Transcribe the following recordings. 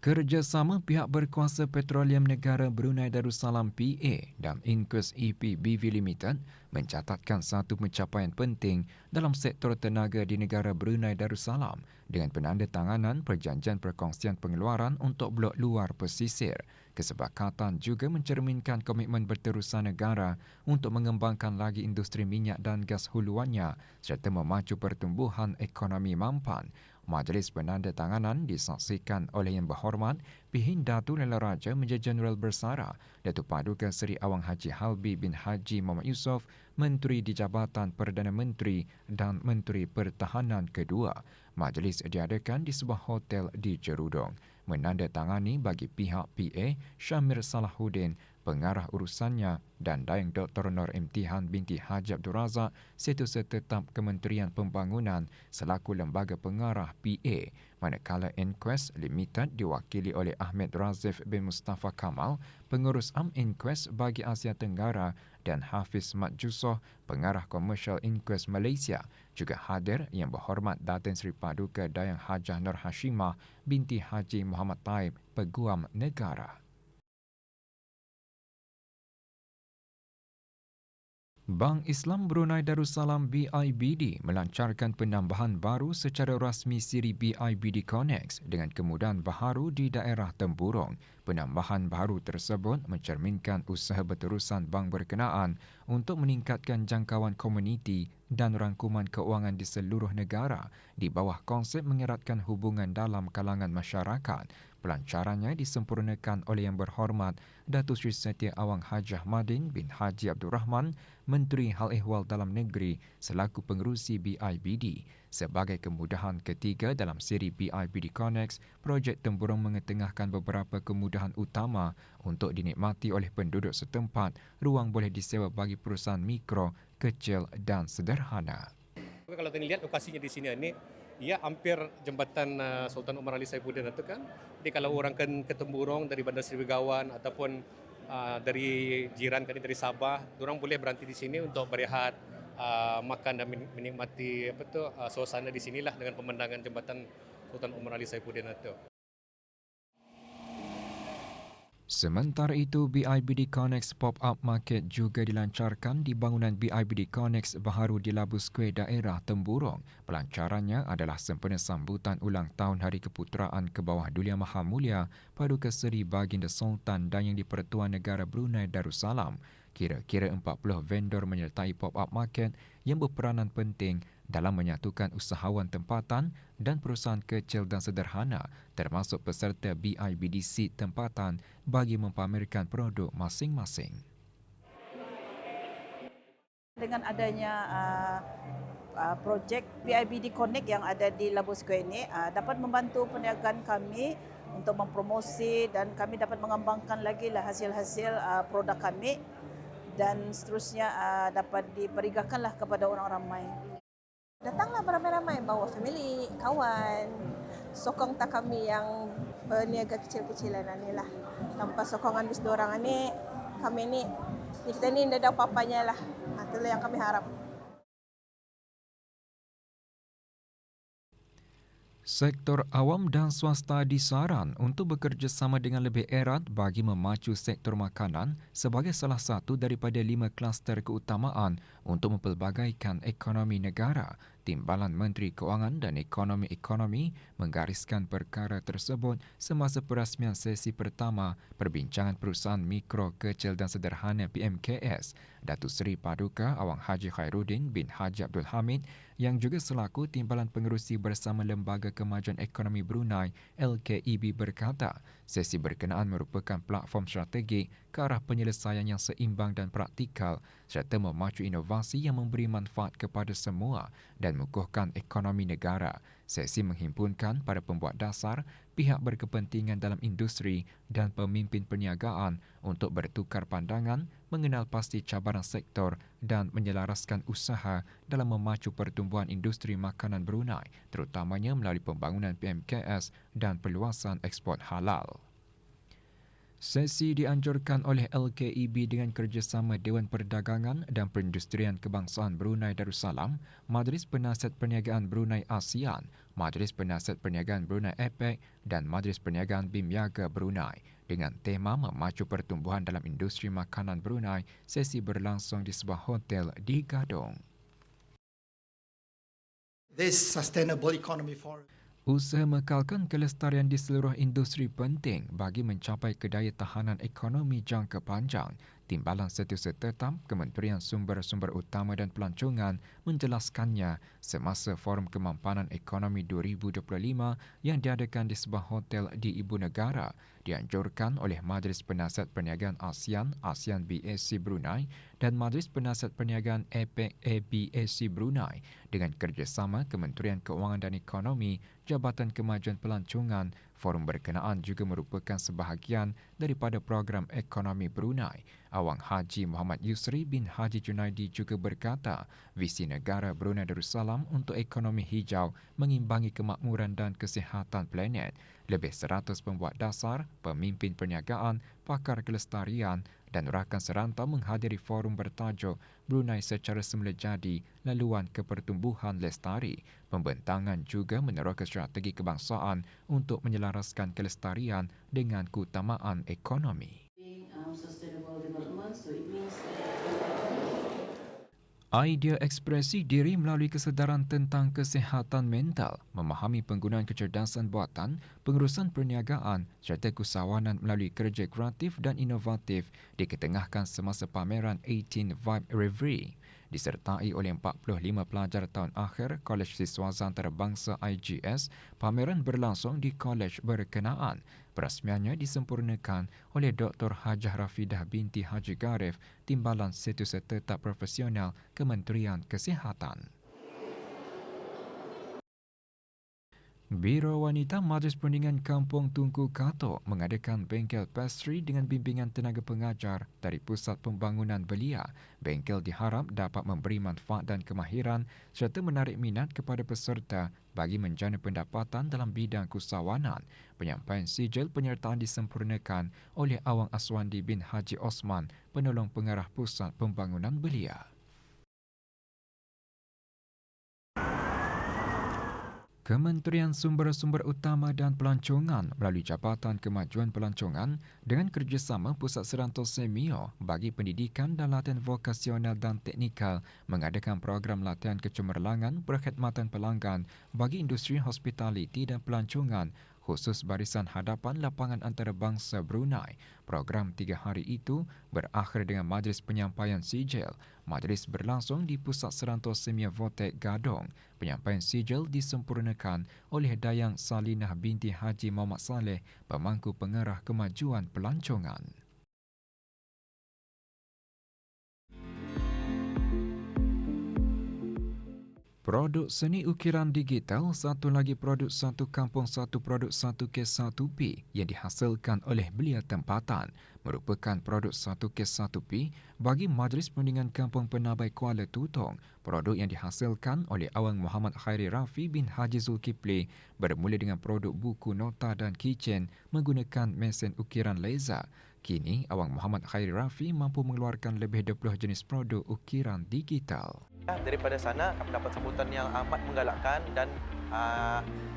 Kerjasama pihak berkuasa petroleum negara Brunei Darussalam PA dan Inquest EP BV Limited mencatatkan satu pencapaian penting dalam sektor tenaga di negara Brunei Darussalam dengan penandatanganan perjanjian perkongsian pengeluaran untuk blok luar pesisir. Kesepakatan juga mencerminkan komitmen berterusan negara untuk mengembangkan lagi industri minyak dan gas huluannya serta memacu pertumbuhan ekonomi mampan. Majlis penandatanganan disaksikan oleh Yang Berhormat Pihin Datu Lela Raja Major Jeneral Bersara, Datuk Paduka Seri Awang Haji Halbi bin Haji Muhammad Yusof, Menteri di Jabatan Perdana Menteri dan Menteri Pertahanan kedua. Majlis diadakan di sebuah hotel di Jerudong. Menandatangani bagi pihak PA Syamir Salahuddin, pengarah urusannya, dan Dayang Dr. Nur Imtihan binti Haji Abdul Razak, Setiausaha Tetap Kementerian Pembangunan selaku lembaga pengarah PA, manakala Inquest Limited diwakili oleh Ahmed Razif bin Mustafa Kamal, pengurus Inquest bagi Asia Tenggara, dan Hafiz Mat Jusoh, pengarah komersial Inquest Malaysia. Juga hadir Yang Berhormat Datin Seri Paduka Dayang Hajah Nur Hashimah binti Haji Muhammad Taib, Peguam Negara. Bank Islam Brunei Darussalam BIBD melancarkan penambahan baru secara rasmi siri BIBD Connex dengan kemudahan baharu di daerah Tempurung. Penambahan baru tersebut mencerminkan usaha berterusan bank berkenaan untuk meningkatkan jangkauan komuniti dan rangkuman keuangan di seluruh negara di bawah konsep mengeratkan hubungan dalam kalangan masyarakat. Pelancarannya disempurnakan oleh Yang Berhormat Datuk Seri Setia Awang Haji Ahmadin bin Haji Abdul Rahman, Menteri Hal Ehwal Dalam Negeri selaku pengerusi BIBD. Sebagai kemudahan ketiga dalam siri BIBD Connex, projek Tempurung mengetengahkan beberapa kemudahan utama untuk dinikmati oleh penduduk setempat. Ruang boleh disewa bagi perusahaan mikro, kecil dan sederhana. Kalau kita lihat lokasinya di sini ini, ia hampir jembatan Sultan Omar Ali Saifuddin itu kan. Jadi kalau orang kan ke Tempurung dari Bandar Seri Begawan ataupun dari jiran kan dari Sabah, orang boleh berhenti di sini untuk berehat, makan dan menikmati suasana di sinilah dengan pemandangan jembatan Sultan Omar Ali Saifuddin itu. Sementara itu, BIBD Connex Pop-Up Market juga dilancarkan di bangunan BIBD Connex baharu di Labu Square daerah Tempurung. Pelancarannya adalah sempena sambutan ulang tahun Hari Keputeraan ke bawah Duli Yang Maha Mulia Paduka Seri Baginda Sultan dan Yang di-Pertuan Negara Brunei Darussalam. Kira-kira 40 vendor menyertai Pop-Up Market yang berperanan penting dalam menyatukan usahawan tempatan dan perusahaan kecil dan sederhana termasuk peserta BIBDC tempatan bagi mempamerkan produk masing-masing. Dengan adanya projek BIBD Connect yang ada di Labu Square ini dapat membantu perniagaan kami untuk mempromosi dan kami dapat mengembangkan lagi lah hasil-hasil produk kami dan seterusnya dapat diperligakanlah kepada orang ramai. Datanglah beramai-ramai, bawa family, kawan, sokong tak kami yang berniaga kecil-kecilan ni lah. Tanpa sokongan bis dorang ni, kami ni kita ni tidak ada apa-apanya lah. Itulah yang kami harap. Sektor awam dan swasta disaran untuk bekerjasama dengan lebih erat bagi memacu sektor makanan sebagai salah satu daripada 5 kluster keutamaan untuk mempelbagaikan ekonomi negara. Timbalan Menteri Kewangan dan Ekonomi menggariskan perkara tersebut semasa perasmian sesi pertama Perbincangan Perusahaan Mikro, Kecil dan Sederhana PMKS. Datuk Seri Paduka Awang Haji Khairuddin bin Haji Abdul Hamid yang juga selaku Timbalan Pengerusi bersama Lembaga Kemajuan Ekonomi Brunei LKEB berkata, sesi berkenaan merupakan platform strategik ke arah penyelesaian yang seimbang dan praktikal serta memacu inovasi yang memberi manfaat kepada semua dan mengukuhkan ekonomi negara. Sesi menghimpunkan para pembuat dasar, pihak berkepentingan dalam industri dan pemimpin perniagaan untuk bertukar pandangan, mengenal pasti cabaran sektor dan menyelaraskan usaha dalam memacu pertumbuhan industri makanan Brunei, terutamanya melalui pembangunan PMKS dan perluasan ekspor halal. Sesi dianjurkan oleh LKEB dengan kerjasama Dewan Perdagangan dan Perindustrian Kebangsaan Brunei Darussalam, Majlis Penasihat Perniagaan Brunei ASEAN, Majlis Penasihat Perniagaan Brunei APEC dan Majlis Perniagaan BIMYaga Brunei dengan tema memacu pertumbuhan dalam industri makanan Brunei. Sesi berlangsung di sebuah hotel di Gadong. This Sustainable Economy Forum. Usaha mekalkan kelestarian di seluruh industri penting bagi mencapai kedaya tahanan ekonomi jangka panjang. Timbalan Setiausaha Tetap Kementerian Sumber-Sumber Utama dan Pelancongan menjelaskannya semasa Forum Kemampanan Ekonomi 2025 yang diadakan di sebuah hotel di Ibu Negara, dianjurkan oleh Majlis Penasihat Perniagaan ASEAN, ASEAN BAC Brunei dan Majlis Penasihat Perniagaan APEC ABAC Brunei dengan kerjasama Kementerian Keuangan dan Ekonomi, Jabatan Kemajuan Pelancongan. Forum berkenaan juga merupakan sebahagian daripada program ekonomi Brunei. Awang Haji Muhammad Yusri bin Haji Junaidi juga berkata, visi negara Brunei Darussalam untuk ekonomi hijau mengimbangi kemakmuran dan kesihatan planet. Lebih 100 pembuat dasar, pemimpin perniagaan, pakar kelestarian dan rakan serantau menghadiri forum bertajuk Brunei secara semula jadi, laluan kepertumbuhan lestari. Pembentangan juga meneroka strategi kebangsaan untuk menyelaraskan kelestarian dengan keutamaan ekonomi. Idea ekspresi diri melalui kesedaran tentang kesihatan mental, memahami penggunaan kecerdasan buatan, pengurusan perniagaan serta keusahawanan melalui kerja kreatif dan inovatif diketengahkan semasa pameran 18 Vibe Reverie. Disertai oleh 45 pelajar tahun akhir Kolej Siswaza Antarabangsa IGS, pameran berlangsung di kolej berkenaan. Perasmiannya disempurnakan oleh Dr. Hajah Rafidah binti Haji Garif, Timbalan Setiausaha Tetap Profesional Kementerian Kesihatan. Biro Wanita Majlis Perundingan Kampung Tunku Kato mengadakan bengkel pastry dengan bimbingan tenaga pengajar dari Pusat Pembangunan Belia. Bengkel diharap dapat memberi manfaat dan kemahiran serta menarik minat kepada peserta bagi menjana pendapatan dalam bidang keusahawanan. Penyampaian sijil penyertaan disempurnakan oleh Awang Aswandi bin Haji Osman, penolong pengarah Pusat Pembangunan Belia. Kementerian Sumber-Sumber Utama dan Pelancongan melalui Jabatan Kemajuan Pelancongan dengan kerjasama Pusat Serantau Semio bagi Pendidikan dan Latihan Vokasional dan Teknikal mengadakan program latihan kecemerlangan perkhidmatan pelanggan bagi industri hospitaliti dan pelancongan khusus Barisan Hadapan Lapangan Antarabangsa Brunei. Program 3 hari itu berakhir dengan majlis penyampaian sijil. Majlis berlangsung di Pusat Serantau Semia Votek Gadong. Penyampaian sijil disempurnakan oleh Dayang Salinah binti Haji Muhammad Saleh, pemangku pengarah kemajuan pelancongan. Produk seni ukiran digital, satu lagi produk satu kampung, satu produk satu kes 1P yang dihasilkan oleh belia tempatan merupakan produk satu kes 1P bagi Majlis Perundingan Kampung Penabai Kuala Tutong. Produk yang dihasilkan oleh Awang Muhammad Khairi Rafi bin Haji Zulkifli bermula dengan produk buku nota dan keychain menggunakan mesin ukiran laser. Kini, Awang Muhammad Khairi Rafi mampu mengeluarkan lebih 20 jenis produk ukiran digital. Daripada sana kami dapat sambutan yang amat menggalakkan dan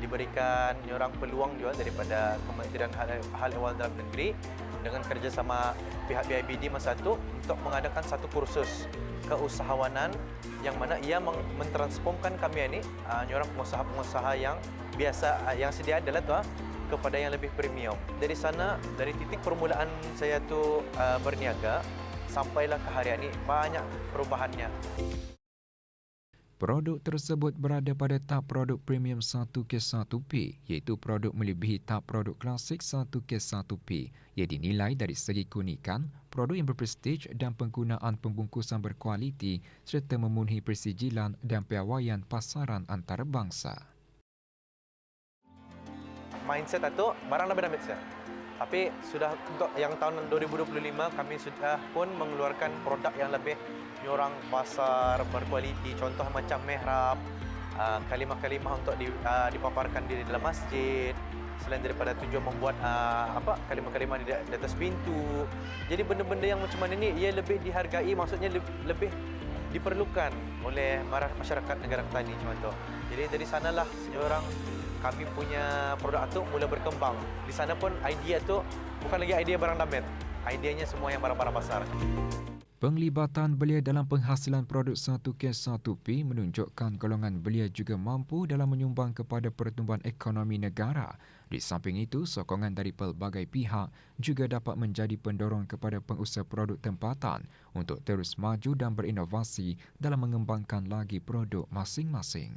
diberikan orang peluang juga daripada Kementerian Hal Ehwal Dalam Negeri dengan kerjasama pihak BIBD masa itu untuk mengadakan satu kursus keusahawanan yang mana ia mentransformkan kami ini orang pengusaha-pengusaha yang biasa yang sedia adalah tu kepada yang lebih premium. Dari sana, dari titik permulaan saya tu berniaga sampailah ke hari ini banyak perubahannya. Produk tersebut berada pada tahap produk premium 1 kes 1P, iaitu produk melebihi tahap produk klasik 1 kes 1P. Ia dinilai dari segi keunikan, produk yang berprestij dan penggunaan pembungkusan berkualiti serta memenuhi persijilan dan piawaian pasaran antarabangsa. Mindset itu barang lebih damit saya. Tapi sudah untuk yang tahun 2025 kami sudah pun mengeluarkan produk yang lebih nyorang pasar berkualiti. Contoh macam mihrab, kalimah-kalimah untuk dipaparkan di dalam masjid. Selain daripada tujuan membuat kalimah-kalimah di atas pintu. Jadi benda-benda yang macam mana ni ia lebih dihargai, maksudnya lebih diperlukan oleh masyarakat negara Kelantan macam tu. Jadi dari sanalah kami punya produk itu mula berkembang. Di sana pun idea tu bukan lagi idea barang damet. Ideanya semua yang barang-barang pasar. Penglibatan belia dalam penghasilan produk 1K1P menunjukkan golongan belia juga mampu dalam menyumbang kepada pertumbuhan ekonomi negara. Di samping itu, sokongan dari pelbagai pihak juga dapat menjadi pendorong kepada pengusaha produk tempatan untuk terus maju dan berinovasi dalam mengembangkan lagi produk masing-masing.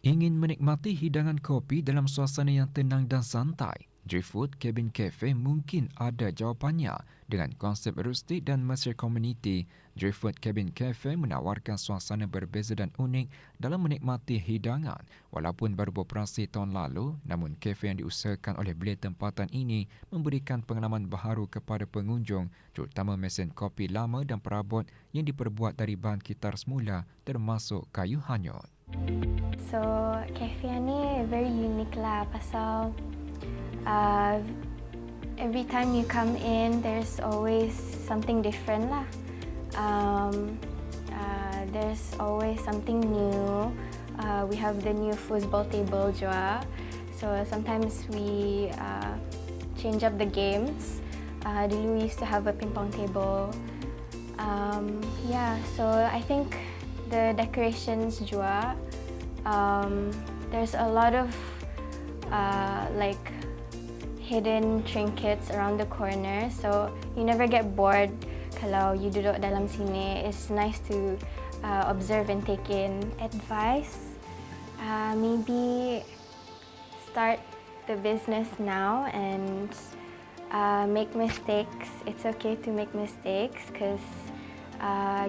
Ingin menikmati hidangan kopi dalam suasana yang tenang dan santai? Driftwood Cabin Cafe mungkin ada jawapannya. Dengan konsep rustik dan mesra komuniti, Driftwood Cabin Cafe menawarkan suasana berbeza dan unik dalam menikmati hidangan. Walaupun baru beroperasi tahun lalu, namun kafe yang diusahakan oleh belia tempatan ini memberikan pengalaman baharu kepada pengunjung, terutama mesin kopi lama dan perabot yang diperbuat dari bahan kitar semula termasuk kayu hanyut. So, cafe ni very unique lah pasal every time you come in, there's always something different lah. There's always something new. We have the new foosball table juga. So sometimes we change up the games. Dulu we used to have a ping pong table. So I think the decorations juga. There's a lot of like hidden trinkets around the corner, so you never get bored kalau you duduk dalam sini. It's nice to observe and take in advice. Maybe start the business now and make mistakes. It's okay to make mistakes because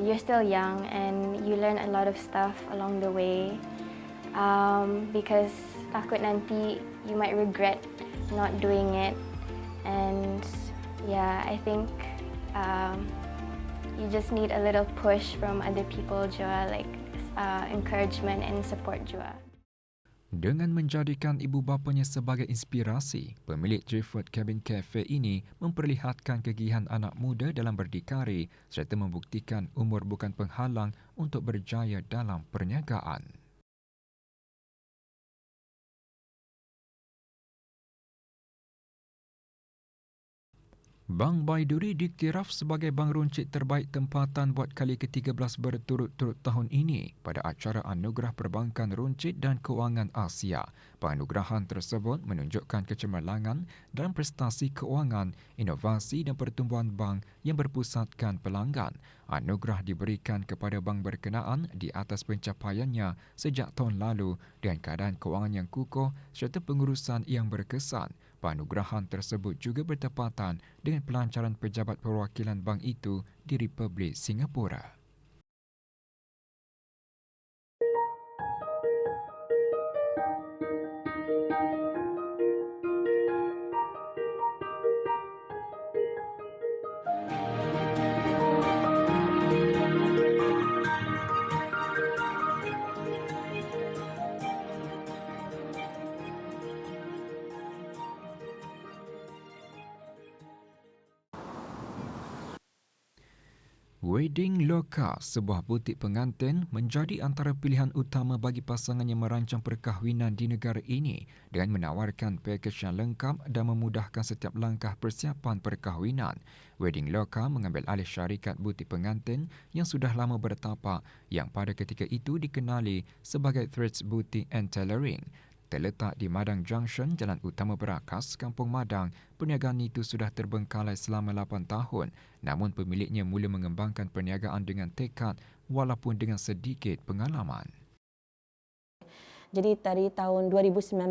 you're still young and you learn a lot of stuff along the way. Because takut nanti you might regret not doing it, and I think you just need a little push from other people juga, like encouragement and support juga. Dengan menjadikan ibu bapanya sebagai inspirasi, pemilik Driftwood Cabin Cafe ini memperlihatkan kegigihan anak muda dalam berdikari serta membuktikan umur bukan penghalang untuk berjaya dalam perniagaan. Bank Baiduri diiktiraf sebagai bank runcit terbaik tempatan buat kali ke-13 berturut-turut tahun ini pada acara Anugerah Perbankan Runcit dan Kewangan Asia. Penganugerahan tersebut menunjukkan kecemerlangan dalam prestasi keuangan, inovasi dan pertumbuhan bank yang berpusatkan pelanggan. Anugerah diberikan kepada bank berkenaan di atas pencapaiannya sejak tahun lalu dengan keadaan kewangan yang kukuh serta pengurusan yang berkesan. Penganugerahan tersebut juga bertepatan dengan pelancaran pejabat perwakilan bank itu di Republik Singapura. Wedding Loka, sebuah butik pengantin, menjadi antara pilihan utama bagi pasangan yang merancang perkahwinan di negara ini dengan menawarkan pakej yang lengkap dan memudahkan setiap langkah persiapan perkahwinan. Wedding Loka mengambil alih syarikat butik pengantin yang sudah lama bertapak yang pada ketika itu dikenali sebagai Threads Boutique and Tailoring. Terletak di Madang Junction, Jalan Utama Berakas, Kampung Madang, perniagaan itu sudah terbengkalai selama 8 tahun. Namun pemiliknya mula mengembangkan perniagaan dengan tekad walaupun dengan sedikit pengalaman. Jadi dari tahun 2019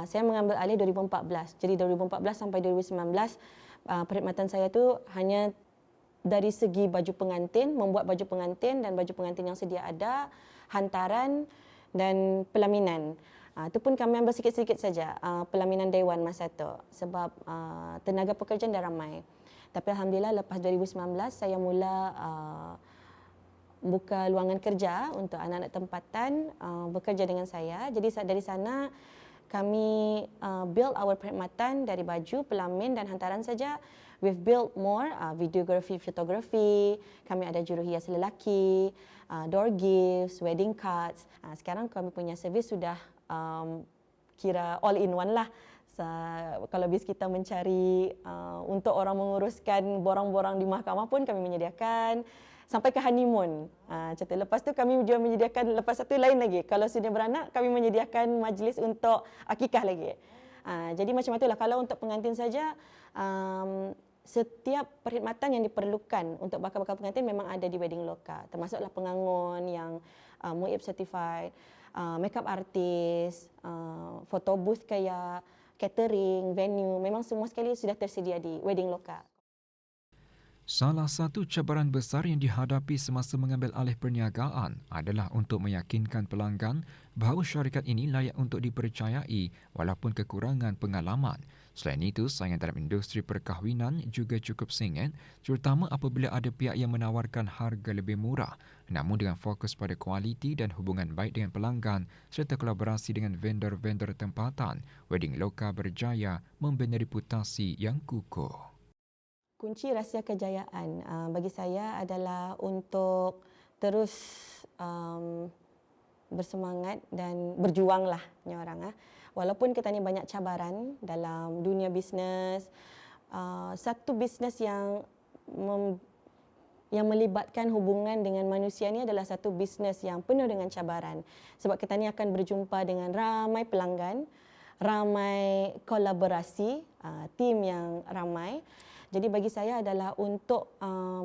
saya mengambil alih 2014. Jadi 2014 sampai 2019 perkhidmatan saya tu hanya dari segi baju pengantin, membuat baju pengantin dan baju pengantin yang sedia ada, hantaran dan pelaminan. Itu pun kami ambil sikit-sikit saja pelaminan dewan masa itu sebab tenaga pekerjaan dah ramai. Tapi alhamdulillah lepas 2019 saya mula buka luangan kerja untuk anak-anak tempatan bekerja dengan saya. Jadi dari sana kami build our perkhidmatan dari baju, pelamin dan hantaran saja we've built more videography, photography, kami ada juruhias lelaki, door gifts, wedding cards. Sekarang kami punya servis sudah kira all in one lah. Kalau bis kita mencari untuk orang menguruskan borang-borang di mahkamah pun kami menyediakan, sampai ke honeymoon. Contoh lepas tu kami juga menyediakan, lepas satu lain lagi. Kalau sudah beranak, kami menyediakan majlis untuk akikah lagi. Jadi macam itulah. Kalau untuk pengantin saja, setiap perkhidmatan yang diperlukan untuk bakal-bakal pengantin memang ada di Wedding Loka. Termasuklah pengangun yang MUIB certified, makeup artist, photo booth kayak catering, venue, memang semua sekali sudah tersedia di Wedding Loka. Salah satu cabaran besar yang dihadapi semasa mengambil alih perniagaan adalah untuk meyakinkan pelanggan bahawa syarikat ini layak untuk dipercayai walaupun kekurangan pengalaman. Selain itu, saingan dalam industri perkahwinan juga cukup sengit, terutama apabila ada pihak yang menawarkan harga lebih murah. Namun dengan fokus pada kualiti dan hubungan baik dengan pelanggan serta kolaborasi dengan vendor-vendor tempatan, Wedding Loka berjaya membina reputasi yang kukuh. Kunci rahsia kejayaan bagi saya adalah untuk terus bersemangat dan berjuanglah ni orang. Walaupun kita ni banyak cabaran dalam dunia bisnes, satu bisnes yang melibatkan hubungan dengan manusia ni adalah satu bisnes yang penuh dengan cabaran. Sebab kita ni akan berjumpa dengan ramai pelanggan, ramai kolaborasi, tim yang ramai. Jadi bagi saya adalah untuk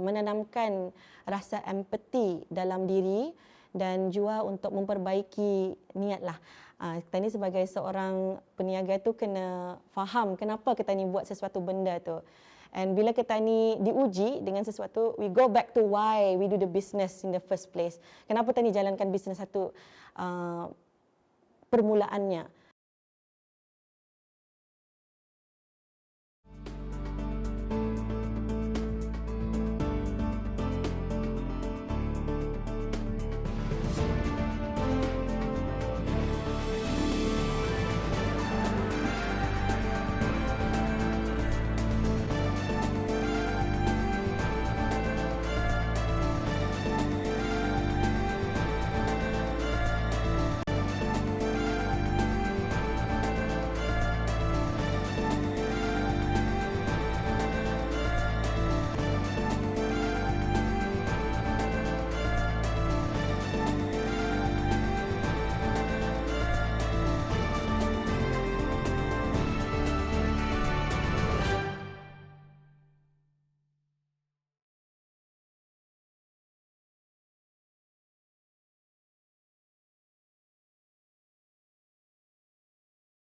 menanamkan rasa empati dalam diri dan juga untuk memperbaiki niatlah. Kita ni sebagai seorang peniaga tu kena faham kenapa kita ni buat sesuatu benda tu. And bila kita ni diuji dengan sesuatu, we go back to why we do the business in the first place. Kenapa kita ni jalankan bisnes satu permulaannya.